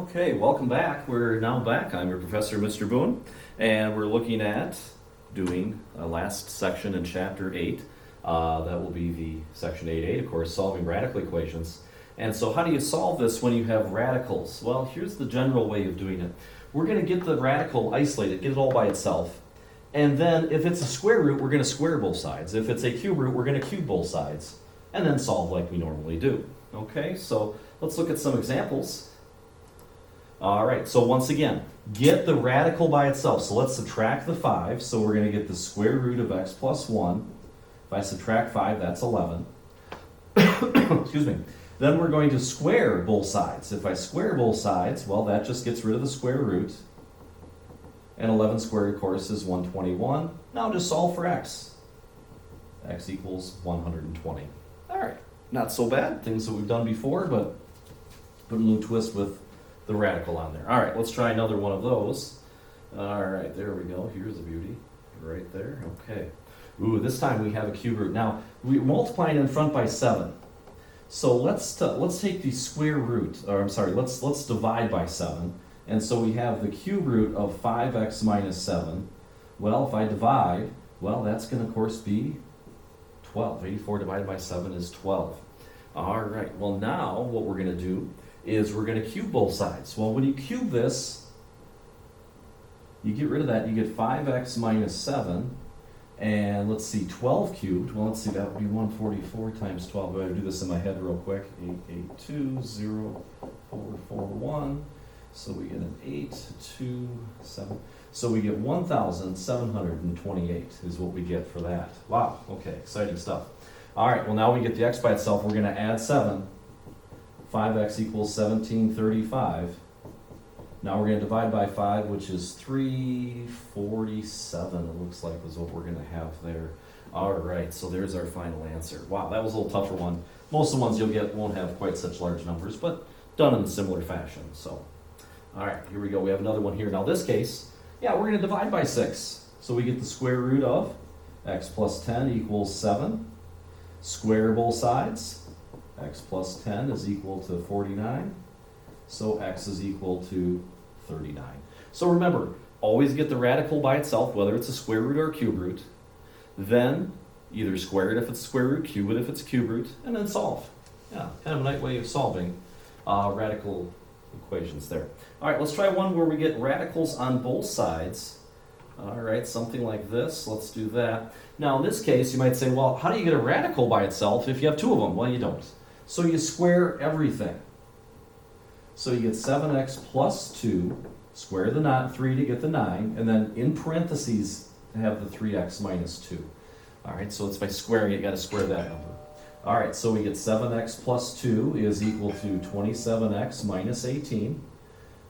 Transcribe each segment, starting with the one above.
Okay, welcome back. We're now back. I'm your professor, Mr. Boone, and we're looking at doing a last section in Chapter 8. That will be the Section 8.8, of course, solving radical equations. And so how do you solve this when you have radicals? Well, here's the general way of doing it. We're going to get the radical isolated, get it all by itself. And then if it's a square root, we're going to square both sides. If it's a cube root, we're going to cube both sides. And then solve like we normally do. Okay, so let's look at some examples. All right, so once again, get the radical by itself. So let's subtract the 5. So we're going to get the square root of x plus 1. If I subtract 5, that's 11. Excuse me. Then we're going to square both sides. If I square both sides, well, that just gets rid of the square root. And 11 squared, of course, is 121. Now just solve for x. X equals 120. All right, not so bad. Things that we've done before, but put a new twist with the radical on there. All right, let's try another one of those. All right, there we go. Here's the beauty right there. Okay. Ooh, this time we have a cube root. Now, we're multiplying in front by 7. So let's take the square root, or I'm sorry, let's divide by 7. And so we have the cube root of 5x minus 7. Well, if I divide, well, that's going to, of course, be 12. 84 divided by 7 is 12. All right, well, now what we're going to do is we're going to cube both sides. Well, when you cube this, you get rid of that, you get 5x minus 7, and let's see, 12 cubed, well, let's see, that would be 144 times 12. I better do this in my head real quick. 8820441, so we get an 827, so we get 1,728 is what we get for that. Wow, okay, exciting stuff. All right, well, now we get the x by itself. We're going to add 7. 5x equals 1735. Now we're going to divide by 5, which is 347, it looks like is what we're going to have there. All right, so there's our final answer. Wow, that was a little tougher one. Most of the ones you'll get won't have quite such large numbers, but done in a similar fashion. So, all right, here we go. We have another one here. Now this case, yeah, we're going to divide by 6. So we get the square root of x plus 10 equals 7. Square both sides. X plus 10 is equal to 49, so x is equal to 39. So remember, always get the radical by itself, whether it's a square root or a cube root. Then either square it if it's square root, cube it if it's cube root, and then solve. Yeah, kind of a nice way of solving radical equations there. All right, let's try one where we get radicals on both sides. All right, something like this. Let's do that. Now, in this case, you might say, well, how do you get a radical by itself if you have two of them? Well, you don't. So you square everything. So you get 7x plus 2, square the 3 to get the 9, and then in parentheses have the 3x minus 2. All right, so it's by squaring it, you got to square that number. All right, so we get 7x plus 2 is equal to 27x minus 18.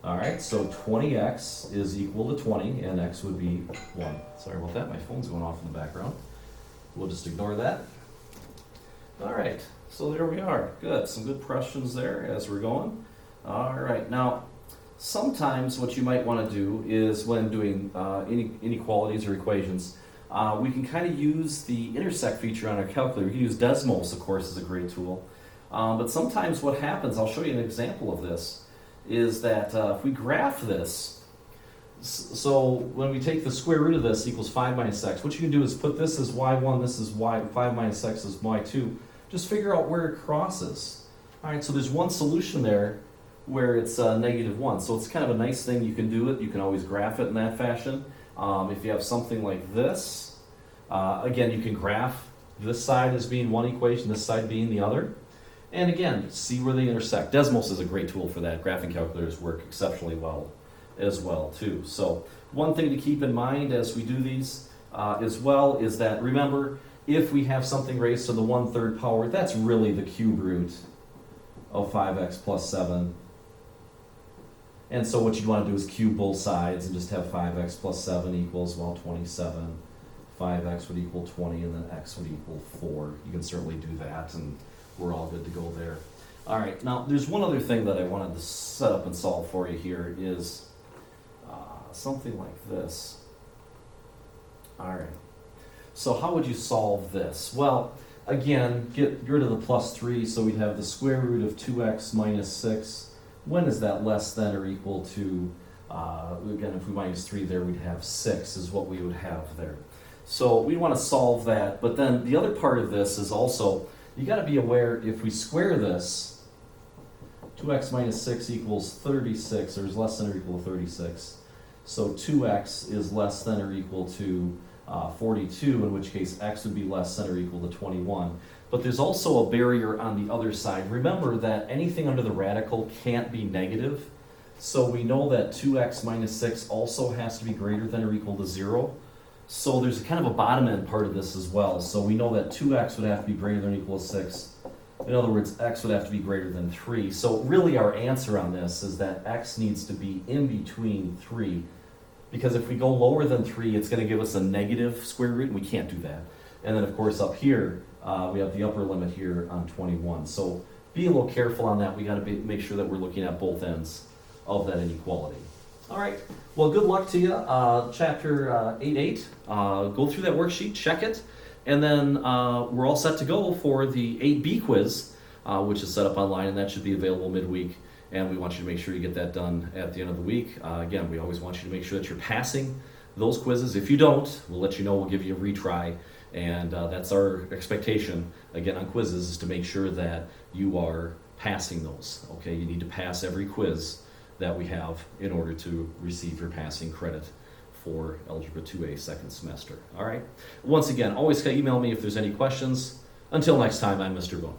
All right, so 20x is equal to 20, and x would be 1. Sorry about that, my phone's going off in the background. We'll just ignore that. All right, so there we are. Good, some good questions there as we're going. All right, now, sometimes what you might want to do is when doing inequalities or equations, we can kind of use the intersect feature on our calculator. We can use Desmos, of course, is a great tool. But sometimes what happens, I'll show you an example of this, is that if we graph this, so when we take the square root of this equals 5 minus x, what you can do is put this as y1, this is y, 5 minus x is y2. Just figure out where it crosses. All right, so there's one solution there where it's -1. So it's kind of a nice thing. You can do it. You can always graph it in that fashion. If you have something like this, again, you can graph this side as being one equation, this side being the other. And again, see where they intersect. Desmos is a great tool for that. Graphing calculators work exceptionally well as well, too. So one thing to keep in mind as we do these as well is that, remember, if we have something raised to the 1/3 power, that's really the cube root of 5x plus 7. And so what you'd want to do is cube both sides and just have 5x plus 7 equals, well, 27. 5x would equal 20, and then x would equal 4. You can certainly do that, and we're all good to go there. All right, now there's one other thing that I wanted to set up and solve for you here is something like this. All right, so how would you solve this? Well, again, get rid of the plus 3, so we'd have the square root of 2x minus 6 when is that less than or equal to, again, if we minus 3 there, we'd have 6 is what we would have there. So we want to solve that, but then the other part of this is also, you got to be aware, if we square this, 2x minus 6 equals 36, or is less than or equal to 36. So 2x is less than or equal to 42, in which case x would be less than or equal to 21. But there's also a barrier on the other side. Remember that anything under the radical can't be negative. So we know that 2x minus 6 also has to be greater than or equal to 0. So there's kind of a bottom end part of this as well. So we know that 2x would have to be greater than or equal to 6. In other words, x would have to be greater than 3. So really our answer on this is that x needs to be in between 3. Because if we go lower than 3, it's going to give us a negative square root, and we can't do that. And then, of course, up here, we have the upper limit here on 21. So be a little careful on that. We got to make sure that we're looking at both ends of that inequality. All right. Well, good luck to you. Chapter 8.8. Go through that worksheet, check it, and then we're all set to go for the 8B quiz, which is set up online, and that should be available midweek. And we want you to make sure you get that done at the end of the week. Again, we always want you to make sure that you're passing those quizzes. If you don't, we'll let you know. We'll give you a retry. And that's our expectation, again, on quizzes, is to make sure that you are passing those. Okay, you need to pass every quiz that we have in order to receive your passing credit for Algebra 2A second semester. All right? Once again, always email me if there's any questions. Until next time, I'm Mr. Boone.